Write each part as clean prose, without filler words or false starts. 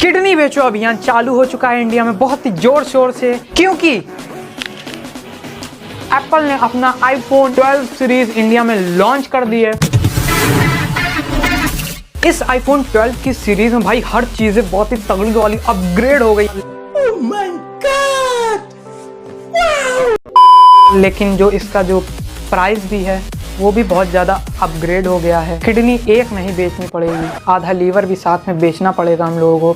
Kidney बेचो अभियान चालू हो चुका है इंडिया में बहुत ही जोर शोर से, क्योंकि एप्पल ने अपना iPhone 12 सीरीज इंडिया में लॉन्च कर दी है। इस iPhone 12 की सीरीज में भाई हर चीजें बहुत ही तगड़ी वाली अपग्रेड हो गई। Oh my God! Wow! लेकिन जो इसका जो प्राइस भी है वो भी बहुत ज़्यादा अपग्रेड हो गया है। किडनी एक नहीं बेचनी पड़ेगी, आधा लीवर भी साथ में बेचना पड़ेगा हम लोगों को।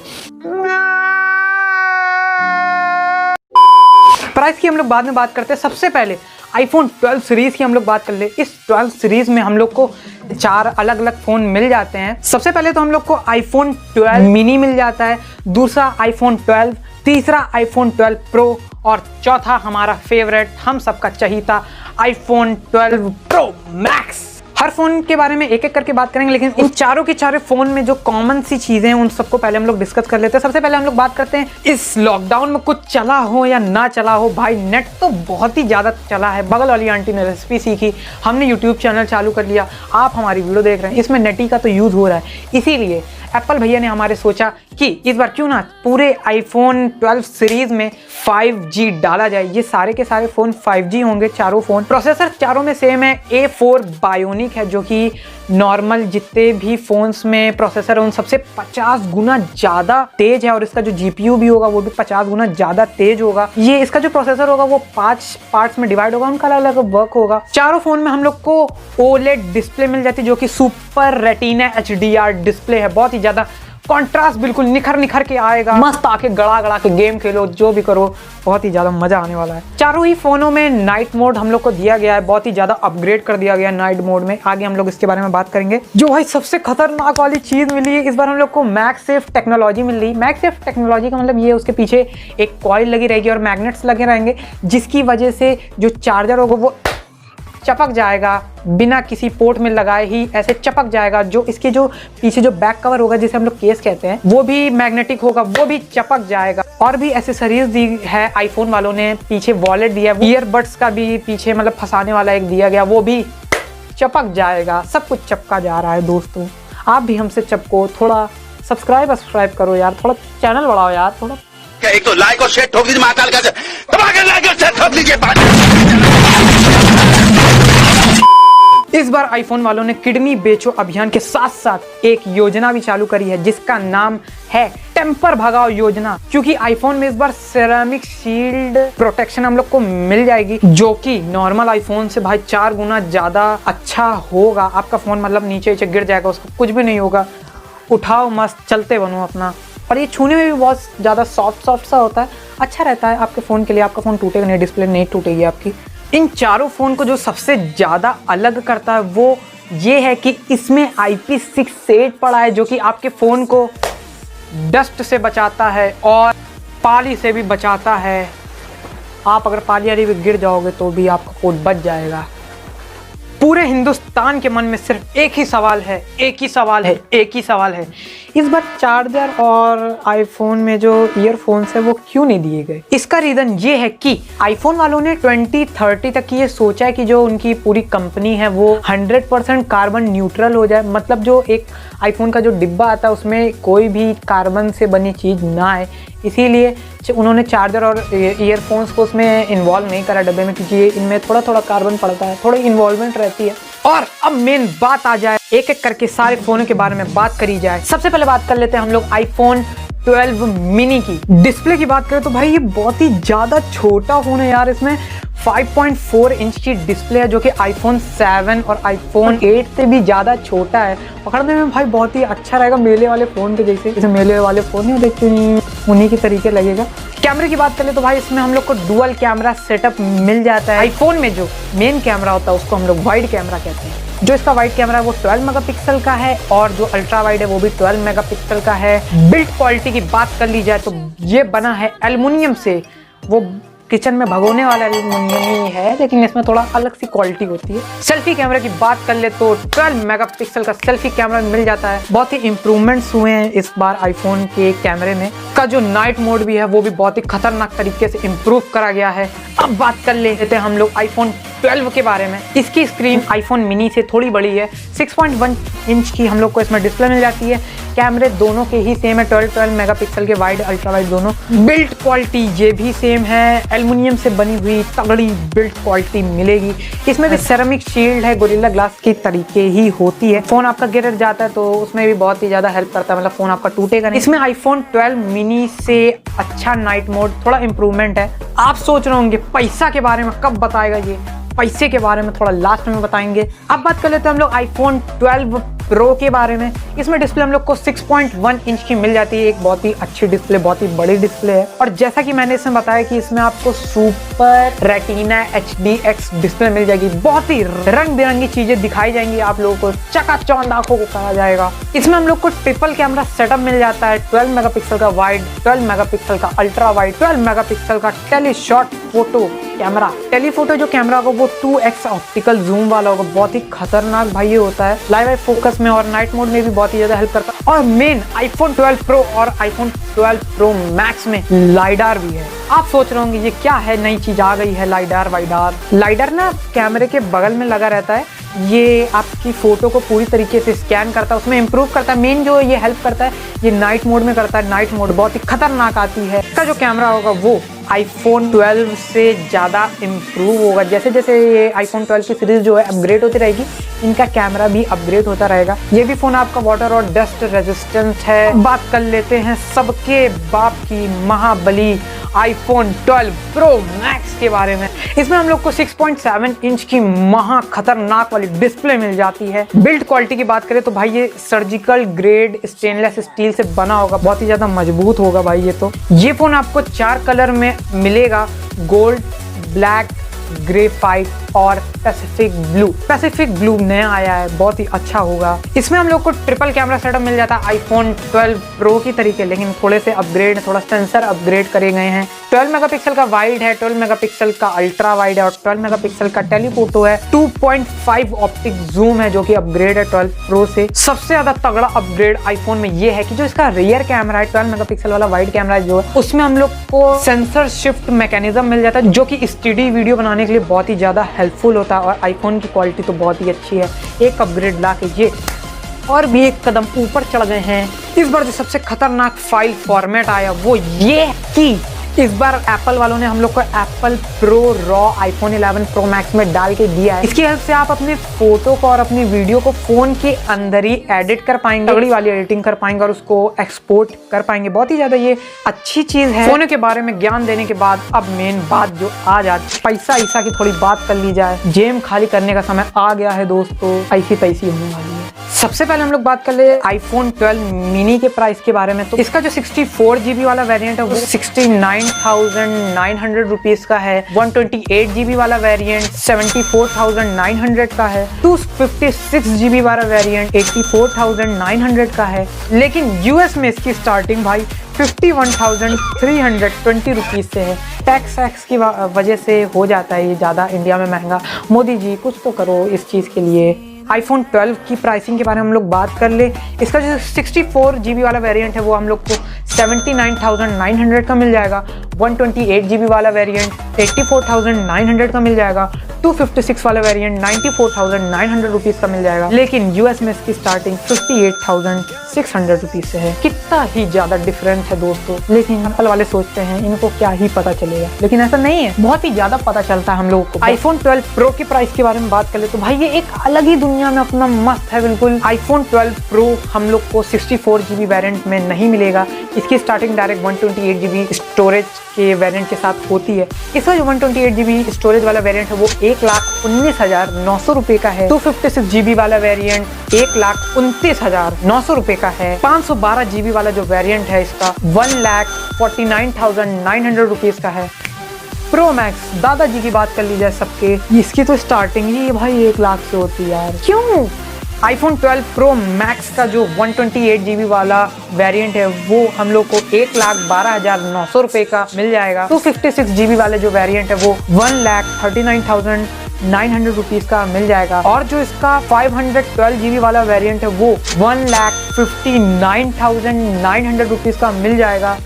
प्राइस की हम लोग बाद में बात करते हैं। सबसे पहले iPhone 12 सीरीज़ की हम लोग बात कर ले। इस 12 सीरीज़ में हम लोग को 4 अलग अलग फ़ोन मिल जाते हैं। सबसे पहले तो हम लोग को iPhone 12 मिनी मिल जाता है, दूसरा iPhone 12, तीसरा iPhone 12 Pro और चौथा हमारा फेवरेट हम सबका चहीता iPhone 12 Pro Max। हर फोन के बारे में एक एक करके बात करेंगे, लेकिन इन चारों के चारों फोन में जो कॉमन सी चीजें हैं उन सबको पहले हम लोग डिस्कस कर लेते हैं। सबसे पहले हम लोग बात करते हैं इस लॉकडाउन में कुछ चला हो या ना चला हो, भाई नेट तो बहुत ही ज्यादा चला है। बगल वाली आंटी ने रेसिपी सीखी, हमने यूट्यूब चैनल चालू कर लिया, आप हमारी वीडियो देख रहे हैं, इसमें नेटी का तो यूज हो रहा है। इसीलिए एप्पल भैया ने हमारे सोचा कि इस बार क्यों ना पूरे iPhone 12 सीरीज में 5G डाला जाए। ये सारे के सारे फ़ोन 5G होंगे, चारों फ़ोन। प्रोसेसर चारों में सेम है, A4 बायोनिक है, जो कि नॉर्मल जितने भी फ़ोन्स में प्रोसेसर है उन सबसे 50 गुना ज़्यादा तेज है। और इसका जो GPU भी होगा वो भी 50 गुना ज़्यादा तेज होगा। ये इसका जो प्रोसेसर होगा वो 5 पार्ट्स में डिवाइड होगा, उनका अलग अलग वर्क होगा। चारों फ़ोन में हम लोग को OLED डिस्प्ले मिल जाती है, जो कि सुपर रेटिना HDR डिस्प्ले है। बहुत ही ज़्यादा कॉन्ट्रास्ट, बिल्कुल निखर निखर के आएगा, मस्त आके गड़ा गड़ा के गेम खेलो, जो भी करो, बहुत ही ज़्यादा मज़ा आने वाला है। चारों ही फ़ोनों में नाइट मोड हम लोग को दिया गया है, बहुत ही ज़्यादा अपग्रेड कर दिया गया है नाइट मोड में। आगे हम लोग इसके बारे में बात करेंगे। जो भाई सबसे खतरनाक वाली चीज़ मिली है इस बार हम लोग को, मैगसेफ टेक्नोलॉजी मिल रही है। मैगसेफ टेक्नोलॉजी का मतलब ये, उसके पीछे एक कॉइल लगी रहेगी और मैग्नेट्स लगे रहेंगे, जिसकी वजह से जो चार्जर होगा वो चपक जाएगा, बिना किसी पोर्ट में लगाए ही ऐसे चपक जाएगा। जो इसके जो पीछे जो बैक कवर होगा, जिसे हम लोग केस कहते हैं, वो भी मैग्नेटिक होगा, वो भी चपक जाएगा। और भी एसेसरीज दी है आईफोन वालों ने, पीछे वॉलेट दिया है, ईयरबड्स का भी पीछे मतलब फंसाने वाला एक दिया गया, वो भी चपक जाएगा। सब कुछ चपका जा रहा है दोस्तों, आप भी हमसे चपको। थोड़ा सब्सक्राइब करो यार, थोड़ा चैनल बढ़ाओ यार, थोड़ा एक तो लाइक और शेयर ठोक दीजिए, महाकाल का लाइक और शेयर ठोक दीजिए। इस बार आईफोन वालों ने किडनी बेचो अभियान के साथ साथ एक योजना भी चालू करी है, जिसका नाम है टेम्पर भगाओ योजना। क्योंकि आईफोन में इस बार सेरामिक शील्ड प्रोटेक्शन हम लोग को मिल जाएगी, जो कि नॉर्मल आईफोन से भाई 4 गुना ज्यादा अच्छा होगा। आपका फोन मतलब नीचे नीचे गिर जाएगा, उसको कुछ भी नहीं होगा, उठाओ मस्त चलते बनो अपना। और ये छूने में भी बहुत ज़्यादा सॉफ्ट सा होता है, अच्छा रहता है आपके फ़ोन के लिए। आपका फ़ोन टूटेगा नहीं, डिस्प्ले नहीं टूटेगी आपकी। इन चारों फ़ोन को जो सबसे ज़्यादा अलग करता है वो ये है कि इसमें IP68 पड़ा है, जो कि आपके फ़ोन को डस्ट से बचाता है और पाली से भी बचाता है। आप अगर पाली आली भी गिर जाओगे तो भी आपका फ़ोन बच जाएगा। पूरे हिंदुस्तान के मन में सिर्फ एक ही सवाल है, एक ही सवाल है, इस बार चार्जर और आईफोन में जो ईयरफोन्स है वो क्यों नहीं दिए गए। इसका रीज़न ये है कि आईफोन वालों ने 2030 तक ये सोचा है कि जो उनकी पूरी कंपनी है वो 100% कार्बन न्यूट्रल हो जाए। मतलब जो एक आईफोन का जो डिब्बा आता है उसमें कोई भी कार्बन से बनी चीज़ ना आए, इसीलिए उन्होंने चार्जर और ईयरफोन्स को उसमें इन्वॉल्व नहीं करा डब्बे में, क्योंकि इनमें थोड़ा थोड़ा कार्बन पड़ता है, थोड़ी इन्वॉल्वमेंट रहती है। और अब मेन बात आ जाए, एक एक करके सारे फ़ोनों के बारे में बात करी जाए। सबसे पहले बात कर लेते हैं हम लोग iPhone 12 मिनी की। डिस्प्ले की बात करें तो भाई ये बहुत ही ज़्यादा छोटा फ़ोन है यार। इसमें 5.4 इंच की डिस्प्ले है, जो कि iPhone 7 और iPhone 8 से भी ज़्यादा छोटा है। पकड़ने में भाई बहुत ही अच्छा रहेगा, मेले वाले फ़ोन के जैसे मेले वाले फ़ोन नहीं देखते उन्हीं के तरीके लगेगा। कैमरे की बात करें तो भाई इसमें हम लोग को डुअल कैमरा सेटअप मिल जाता है। आईफोन में जो मेन कैमरा होता है उसको हम लोग वाइड कैमरा कहते हैं। जो इसका वाइड कैमरा है वो 12 मेगापिक्सल का है, और जो अल्ट्रा वाइड है वो भी 12 मेगापिक्सल का है। बिल्ड क्वालिटी की बात कर ली जाए तो ये बना है एल्युमिनियम से, वो किचन में भगोने वाला एल्युमिनियम ही है, लेकिन इसमें थोड़ा अलग सी क्वालिटी होती है। सेल्फी कैमरा की बात कर ले तो 12 मेगापिक्सल का सेल्फी कैमरा मिल जाता है। बहुत ही इंप्रूवमेंट्स हुए हैं इस बार आईफोन के कैमरे में। का जो नाइट मोड भी है वो भी बहुत ही खतरनाक तरीके से इम्प्रूव करा गया है। अब बात कर लेते हैं हम लोग आईफोन 12 के बारे में। इसकी स्क्रीन आईफोन मिनी से थोड़ी बड़ी है। 6.1 इंच की हम लोग को इसमें डिस्प्ले मिल जाती है। कैमरे दोनों के ही सेम है, 12 मेगापिक्सल के वाइड अल्ट्रा वाइड दोनों। बिल्ड क्वालिटी ये भी सेम है, एल्युमिनियम से बनी हुई तगड़ी बिल्ड क्वालिटी मिलेगी। इसमें भी सेरामिक शील्ड है, गोरिल्ला ग्लास की तरीके ही होती है। फोन आपका गिर जाता है तो उसमें भी बहुत ही ज्यादा हेल्प करता है, मतलब फोन आपका टूटेगा नहीं। इसमें आईफोन 12 मिनी से अच्छा नाइट मोड, थोड़ा इंप्रूवमेंट है। आप सोच रहे होंगे पैसा के बारे में कब बताएगा ये, पैसे के बारे में थोड़ा लास्ट में बताएंगे। अब बात कर लेते हैं हम लोग आईफोन 12 प्रो के बारे में। इसमें डिस्प्ले हम लोग को 6.1 इंच की मिल जाती है, एक बहुत ही अच्छी डिस्प्ले, बहुत ही बड़ी डिस्प्ले है। और जैसा कि मैंने इसमें बताया कि इसमें आपको सुपर रेटिना HDX डिस्प्ले मिल जाएगी। बहुत ही रंग बिरंगी चीजें दिखाई जाएंगी आप लोगों को, चकाचौंध आंखों को कहा जाएगा। इसमें हम लोग को ट्रिपल कैमरा सेटअप मिल जाता है, 12 मेगापिक्सल का वाइड, 12 मेगापिक्सल का अल्ट्रा वाइड, 12 मेगापिक्सल का टेलीशॉट फोटो कैमरा। टेलीफोटो जो कैमरा होगा वो 2x ऑप्टिकल जूम वाला होगा, बहुत ही खतरनाक भाई ये होता है। लाइव आई फोकस में और नाइट मोड में भी बहुत ही ज्यादा हेल्प करता है। और मेन आईफोन 12 प्रो और आईफोन 12 प्रो मैक्स में लाइडार भी है। आप सोच रहे होंगे ये क्या है, नई चीज आ गई है लाइडार वाइडार। लाइडार ना कैमरे के बगल में लगा रहता है, ये आपकी फोटो को पूरी तरीके से स्कैन करता है, उसमें इंप्रूव करता है। मेन जो ये हेल्प करता है ये नाइट मोड में करता है, नाइट मोड बहुत ही खतरनाक आती है। इसका जो कैमरा होगा वो आईफोन 12 से ज़्यादा इम्प्रूव होगा। जैसे जैसे ये आईफोन 12 की सीरीज जो है अपग्रेड होती रहेगी, इनका कैमरा भी अपग्रेड होता रहेगा। ये भी फ़ोन आपका वाटर और डस्ट रेजिस्टेंट है। बात कर लेते हैं सबके बाप की महाबली आईफोन 12 प्रो मैक्स के बारे में। इसमें हम लोग को 6.7 इंच की महा खतरनाक वाली डिस्प्ले मिल जाती है। बिल्ड क्वालिटी की बात करें तो भाई ये सर्जिकल ग्रेड स्टेनलेस स्टील से बना होगा, बहुत ही ज़्यादा मजबूत होगा भाई ये तो। ये फ़ोन आपको 4 कलर में मिलेगा, गोल्ड, ब्लैक, ग्रेफाइट और पैसिफिक ब्लू। पैसिफिक ब्लू नया आया है, बहुत ही अच्छा होगा। इसमें हम लोग को ट्रिपल कैमरा सेटअप मिल जाता है आईफोन 12 प्रो की तरीके, लेकिन थोड़े से अपग्रेड, थोड़ा सेंसर अपग्रेड करे गए हैं। 12 मेगापिक्सल का वाइड है, 12 मेगापिक्सल का अल्ट्रा वाइड है और 12 मेगापिक्सल का टेलीफोटो है। 2.5 ऑप्टिक जूम है जो कि अपग्रेड है 12 प्रो से। सबसे ज्यादा तगड़ा अपग्रेड आईफोन में ये है कि जो इसका रियर कैमरा है, 12 मेगापिक्सल वाला वाइड कैमरा जो है, उसमें हम लोग को सेंसर शिफ्ट मैकेनिज्म मिल जाता है, जो कि स्टडी वीडियो बनाने के लिए बहुत ही ज्यादा हेल्पफुल होता है। और आईफोन की क्वालिटी तो बहुत ही अच्छी है। एक अपग्रेड ला के ये और भी एक कदम ऊपर चढ़ गए हैं। इस बार जो सबसे खतरनाक फाइल फॉर्मेट आया वो ये कि इस बार एप्पल वालों ने हम लोग को Apple pro raw iPhone 11 pro max में डाल के दिया है। इसकी हेल्प से आप अपने फोटो को और अपनी वीडियो को फोन के अंदर ही एडिट कर पाएंगे, तगड़ी वाली एडिटिंग कर पाएंगे और उसको एक्सपोर्ट कर पाएंगे। बहुत ही ज्यादा ये अच्छी चीज है। फोन के बारे में ज्ञान देने के बाद अब मेन बात जो आ जाती, पैसा ईसा की थोड़ी बात कर ली जाए। जेब खाली करने का समय आ गया है दोस्तों, ऐसी तैसी होने वाली है। सबसे पहले हम लोग बात कर ले आईफोन 12 मिनी के प्राइस के बारे में। तो इसका जो 64 GB वाला वेरिएंट है वो 69,900 रुपीज का है। 128 GB वाला वेरिएंट 74,900 का है। 256 GB वाला वेरिएंट 84,900 का है। लेकिन यूएस में इसकी स्टार्टिंग भाई 51,320 रुपीज से है। टैक्स की वजह से हो जाता है ये ज़्यादा इंडिया में महंगा। मोदी जी कुछ तो करो इस चीज़ के लिए। आईफोन 12 की प्राइसिंग के बारे में हम लोग बात कर ले। इसका जो 64 GB वाला वेरिएंट है वो हम लोग को 79,900 का मिल जाएगा। 128 GB वाला वेरिएंट 84,900 का मिल जाएगा। 256 वाला वेरिएंट 94,900 रुपीज का मिल जाएगा। लेकिन यूएस में इसकी स्टार्टिंग 58,600 रुपीज से है। कितना ही ज्यादा डिफरेंस है दोस्तों। लेकिन एप्पल वाले सोचते हैं इनको क्या ही पता चलेगा, लेकिन ऐसा नहीं है, बहुत ही ज्यादा पता चलता है हम लोगों को। आईफोन 12 प्रो की प्राइस के बारे में बात कर ले तो भाई ये एक अलग ही दुनिया में अपना मस्त है बिल्कुल। आईफोन 12 प्रो हम लोग को 64 GB वेरिएंट में नहीं मिलेगा। इसकी स्टार्टिंग डायरेक्ट 128 GB स्टोरेज के वेरिएंट के साथ होती है। इसका जो 128 GB स्टोरेज वाला वेरिएंट है वो 1,19,900 रुपए का है। 256 GB वाला वेरिएंट 1,29,900 रुपए का है। 512 GB वाला जो वेरिएंट है इसका 1,49,900 रुपीज का है। प्रो मैक्स दादाजी की बात कर ली जाए सबके, इसकी तो स्टार्टिंग ही भाई 1 लाख से होती है यार। क्यों iPhone 12 Pro Max का जो 128 GB वाला वेरिएंट है वो हम लोग को 1,12,900 रुपए का मिल जाएगा। 256 GB वाले जो वेरिएंट है वो 1,39,900 रुपीज का मिल जाएगा। और जो इसका 512 GB वाला वेरिएंट है वो 1,59,900 रुपीज का मिल जाएगा।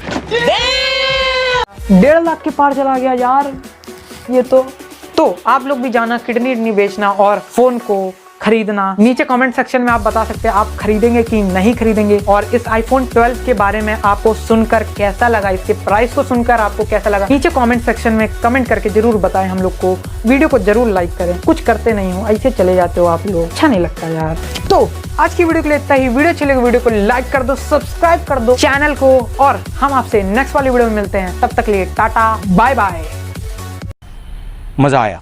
1.5 लाख के पार चला गया यार ये तो आप लोग भी जाना किडनी बेचना और फोन को खरीदना। नीचे कमेंट सेक्शन में आप बता सकते हैं आप खरीदेंगे कि नहीं खरीदेंगे, और इस iPhone 12 के बारे में आपको सुनकर कैसा लगा, इसके प्राइस को सुनकर आपको कैसा लगा, नीचे कमेंट सेक्शन में कमेंट करके जरूर बताएं हम लोग को। वीडियो को जरूर लाइक करें, कुछ करते नहीं हो, ऐसे चले जाते हो आप लोग, अच्छा नहीं लगता यार। तो आज की वीडियो के लिए इतना ही। वीडियो अच्छी लगे वीडियो को लाइक कर दो, सब्सक्राइब कर दो चैनल को, और हम आपसे नेक्स्ट वाली वीडियो में मिलते हैं। तब तक लिए टाटा बाय बाय। मजा आया।